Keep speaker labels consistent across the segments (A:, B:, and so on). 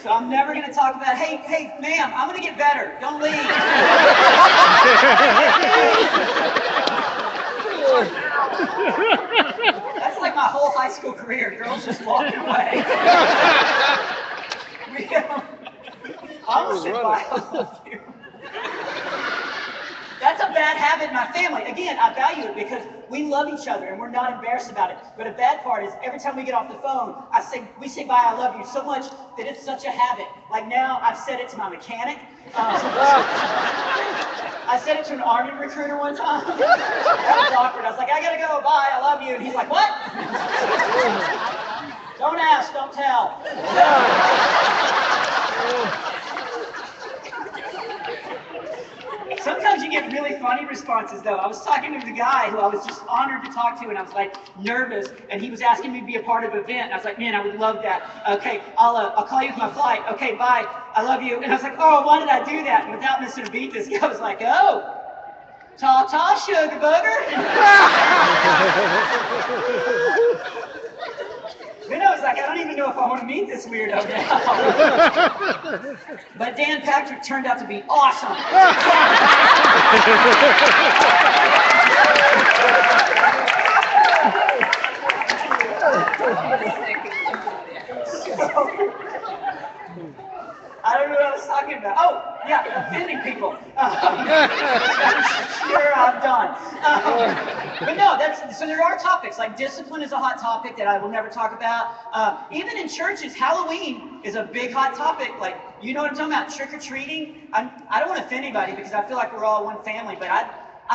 A: So I'm never going to talk about, hey, ma'am, I'm going to get better. Don't leave. That's like my whole high school career. Girls just walking away. I almost said bye. I love you. That's a bad habit in my family. Again, I value it because we love each other and we're not embarrassed about it. But a bad part is every time we get off the phone, we say bye, I love you so much that it's such a habit. Like now, I've said it to my mechanic. I said it to an Army recruiter one time. That was awkward. I was like, I gotta go, bye, I love you. And he's like, what? Don't ask, don't tell. Sometimes you get really funny responses, though. I was talking to the guy who I was just honored to talk to, and I was like nervous, and he was asking me to be a part of an event. And I was like, man, I would love that. Okay, I'll call you with my flight. Okay, bye. I love you. And I was like, oh, why did I do that? And without missing a beat, this guy was like, oh, ta-ta, sugar booger. Then I was like, I don't even know if I want to meet this weirdo now. But Dan Patrick turned out to be awesome. I don't know what I was talking about. Oh, yeah, offending people. Sure, I'm done. But no, so there are topics, like discipline is a hot topic that I will never talk about. Even in churches, Halloween is a big hot topic. Like, you know what I'm talking about, trick-or-treating. I don't want to offend anybody because I feel like we're all one family, but I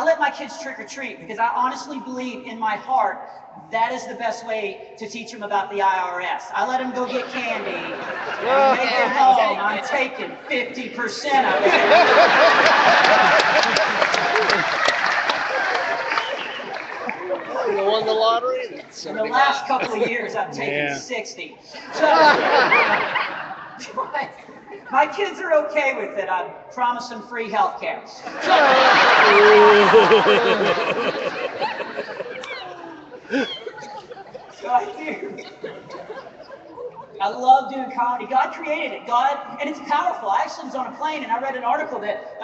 A: let my kids trick-or-treat because I honestly believe in my heart that is the best way to teach them about the IRS. I let them go get candy, and make it home. I'm taking 50% of it.
B: You won the lottery?
A: In the last couple of years, I've taken 60. So, my kids are okay with it. I promise them free health care. So I do. I love doing comedy. God created it. And it's powerful. I actually was on a plane and I read an article that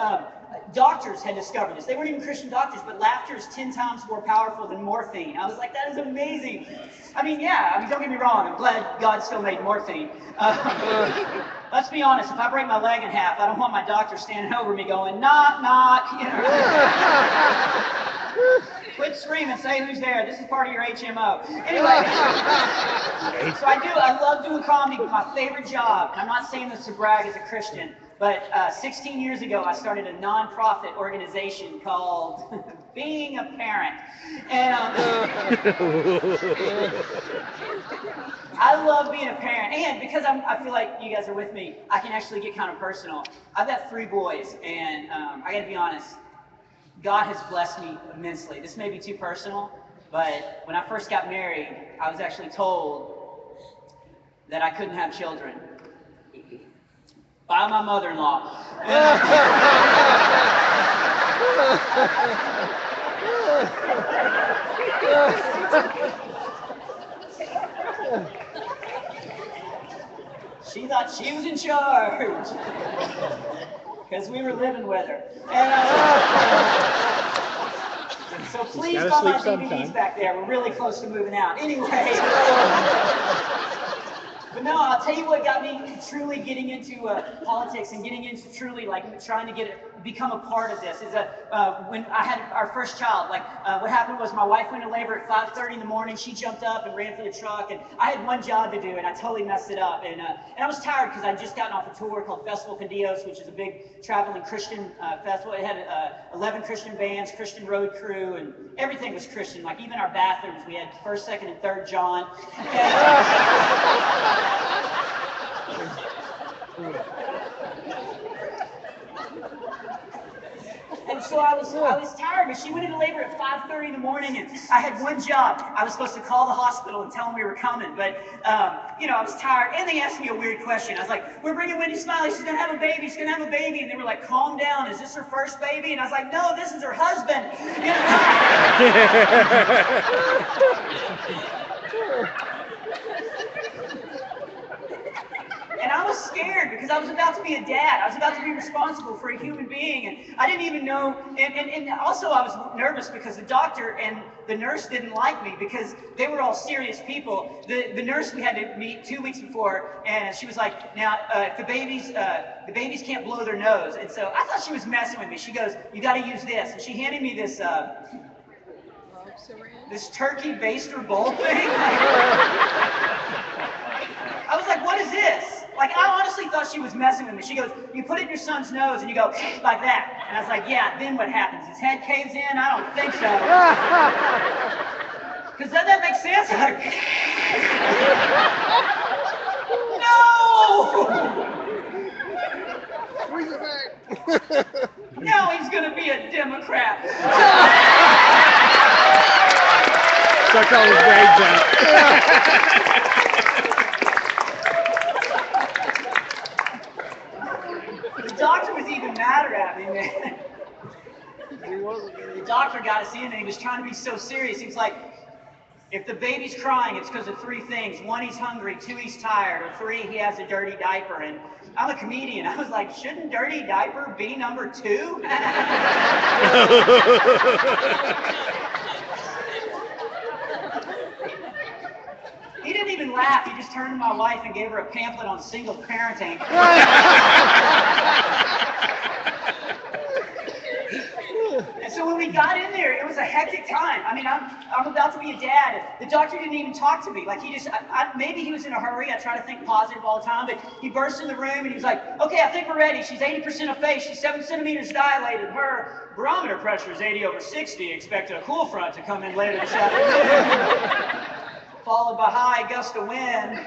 A: doctors had discovered this. They weren't even Christian doctors, but laughter is 10 times more powerful than morphine. I was like, that is amazing. don't get me wrong. I'm glad God still made morphine. Let's be honest. If I break my leg in half, I don't want my doctor standing over me going, knock, knock. Quit screaming, say who's there. This is part of your HMO. Anyway, so I love doing comedy, but my favorite job, and I'm not saying this to brag as a Christian, but 16 years ago, I started a nonprofit organization called Being a Parent. And I love being a parent. And because I feel like you guys are with me, I can actually get kind of personal. I've got 3 boys, and I got to be honest, God has blessed me immensely. This may be too personal, but when I first got married, I was actually told that I couldn't have children by my mother-in-law. She thought she was in charge. Because we were living with her. And, so please call my DVDs back there. We're really close to moving out. Anyway. But no, I'll tell you what got me truly getting into politics and getting into truly trying to become a part of this is when I had our first child. What happened was my wife went to labor at 5:30 in the morning. She jumped up and ran for the truck, and I had one job to do, and I totally messed it up. And I was tired because I'd just gotten off a tour called Festival Candios, which is a big traveling Christian festival. It had 11 Christian bands, Christian road crew, and everything was Christian. Like even our bathrooms, we had 1st, 2nd, and 3rd John. And so I was tired, but she went into labor at 5:30 in the morning, and I had one job. I was supposed to call the hospital and tell them we were coming, but I was tired. And they asked me a weird question. I was like, "We're bringing Wendy Smiley. She's gonna have a baby. She's gonna have a baby." And they were like, "Calm down. Is this her first baby?" And I was like, "No, this is her husband." And I was scared because I was about to be a dad. I was about to be responsible for a human being, and I didn't even know. And also I was nervous because the doctor and the nurse didn't like me because they were all serious people. The nurse we had to meet 2 weeks before, and she was like, "Now, if the babies can't blow their nose," and so I thought she was messing with me. She goes, "You got to use this," and she handed me this. This turkey baster bowl thing. I was like, what is this? Like, I honestly thought she was messing with me. She goes, you put it in your son's nose and you go like that. And I was like, yeah, then what happens? His head caves in? I don't think so. Because doesn't that make sense? Like, no! Now he's going to be a Democrat.
C: Suck all his brains out.
A: The doctor was even madder at me, man. The doctor got us in and he was trying to be so serious. He was like, if the baby's crying, it's because of 3 things. 1, he's hungry. 2, he's tired. Or 3, he has a dirty diaper. And I'm a comedian. I was like, shouldn't dirty diaper be number 2? He didn't even laugh. He just turned to my wife and gave her a pamphlet on single parenting. And so when we got in there, it was a hectic time. I mean, I'm about to be a dad. The doctor didn't even talk to me. Like, he just, maybe he was in a hurry. I try to think positive all the time, but he burst in the room and he was like, okay, I think we're ready. She's 80% of face. She's 7 centimeters dilated. Her barometer pressure is 80/60. Expect a cool front to come in later this afternoon. Followed by high gust of wind,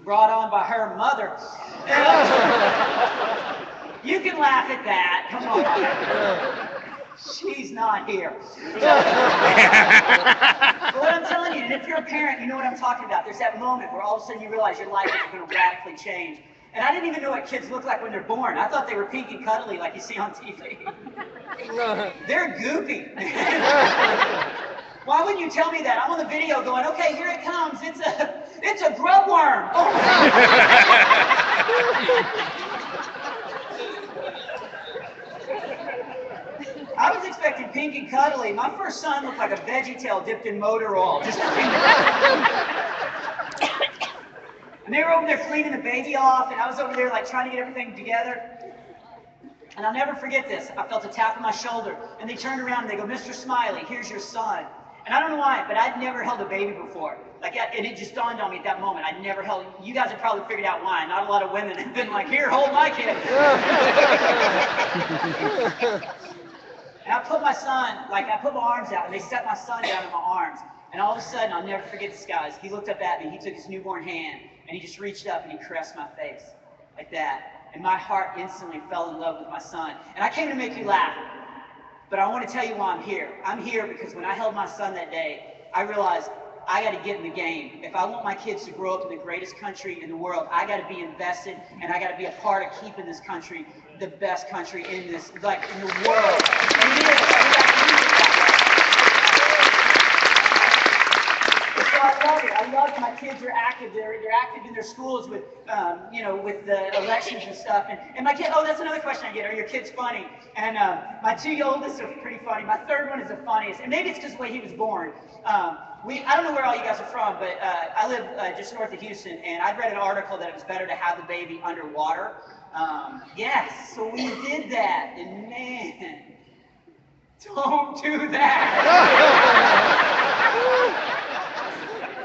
A: brought on by her mother. You can laugh at that, come on. She's not here. But what I'm telling you, and if you're a parent, you know what I'm talking about. There's that moment where all of a sudden you realize your life is going to radically change. And I didn't even know what kids look like when they're born. I thought they were pink and cuddly like you see on TV. They're goopy. Why wouldn't you tell me that? I'm on the video going, okay, here it comes. It's a grub worm. Oh. I was expecting pink and cuddly. My first son looked like a VeggieTale dipped in motor oil. And they were over there cleaning the baby off, and I was over there like trying to get everything together. And I'll never forget this. I felt a tap on my shoulder, and they turned around and they go, Mr. Smiley, here's your son. And I don't know why, but I'd never held a baby before. Like, and it just dawned on me at that moment. I'd never held, you guys have probably figured out why. Not a lot of women have been like, here, hold my kid. And I put my son, like I put my arms out, and they set my son down in my arms. And all of a sudden, I'll never forget this, guys. He looked up at me, he took his newborn hand, and he just reached up and he caressed my face, like that. And my heart instantly fell in love with my son. And I came to make you laugh. But I want to tell you why I'm here. I'm here because when I held my son that day, I realized I got to get in the game. If I want my kids to grow up in the greatest country in the world, I got to be invested, and I got to be a part of keeping this country the best country in this, like in the world. And it is. So I love it. I love it. My kids are active. They're active in their schools with, with the elections and stuff. And my kid, oh, that's another question I get. Are your kids funny? And my 2 oldest are pretty funny. My third one is the funniest. And maybe it's because of the way he was born. I don't know where all you guys are from, but I live just north of Houston, and I'd read an article that it was better to have the baby underwater. Yes, so we did that, and man, don't do that.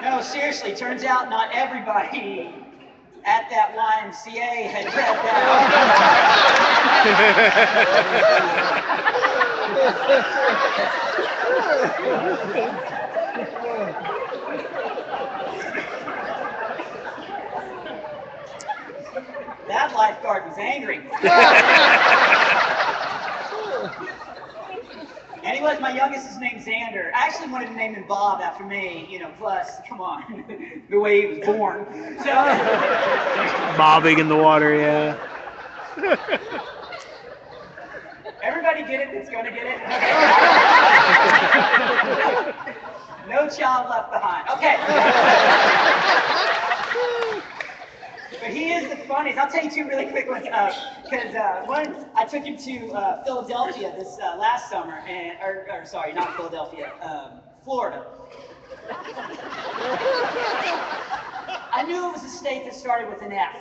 A: No, seriously, turns out not everybody at that YMCA had read that. That lifeguard was angry. Anyways, my youngest is named Xander. I actually wanted to name him Bob after me, plus, come on, the way he was born. So,
C: bobbing in the water, yeah.
A: Everybody get it that's gonna get it? No child left behind. Okay. funny is I'll tell you two really quick ones. Because one, I took him to Philadelphia this last summer, and or sorry, not Philadelphia, Florida. I knew it was a state that started with an F.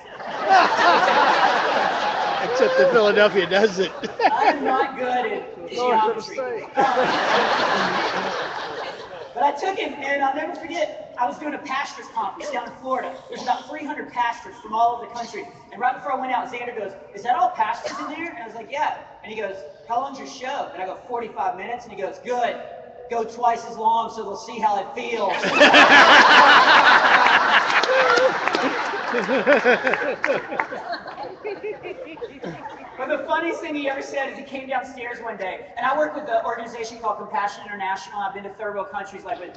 C: Except that Philadelphia doesn't.
A: I'm not good at geometry. But I took him, and I'll never forget, I was doing a pastors conference down in Florida. There's about 300 pastors from all over the country. And right before I went out, Xander goes, "Is that all pastors in there?" And I was like, "Yeah." And he goes, "How long's your show?" And I go, 45 minutes. And he goes, "Good. Go twice as long so they'll see how it feels." But the funniest thing he ever said is he came downstairs one day, and I work with an organization called Compassion International. I've been to third world countries like with,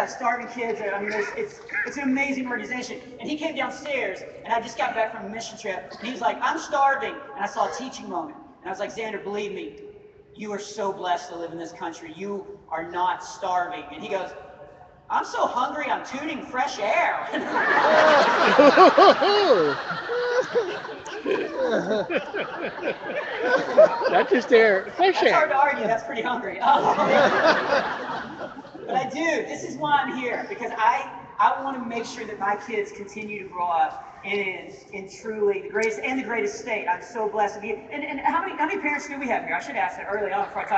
A: starving kids. I mean, it's an amazing organization. And he came downstairs, and I just got back from a mission trip, and he was like, "I'm starving," and I saw a teaching moment, and I was like, "Xander, believe me, you are so blessed to live in this country. You are not starving." And he goes, "I'm so hungry, I'm tooting fresh air."
C: Not just air, fresh
A: That's hard
C: air.
A: to argue, that's pretty hungry. But I do, this is why I'm here, because I want to make sure that my kids continue to grow up in truly the greatest state. I'm so blessed to be. And how many parents do we have here? I should ask that early on before I talk.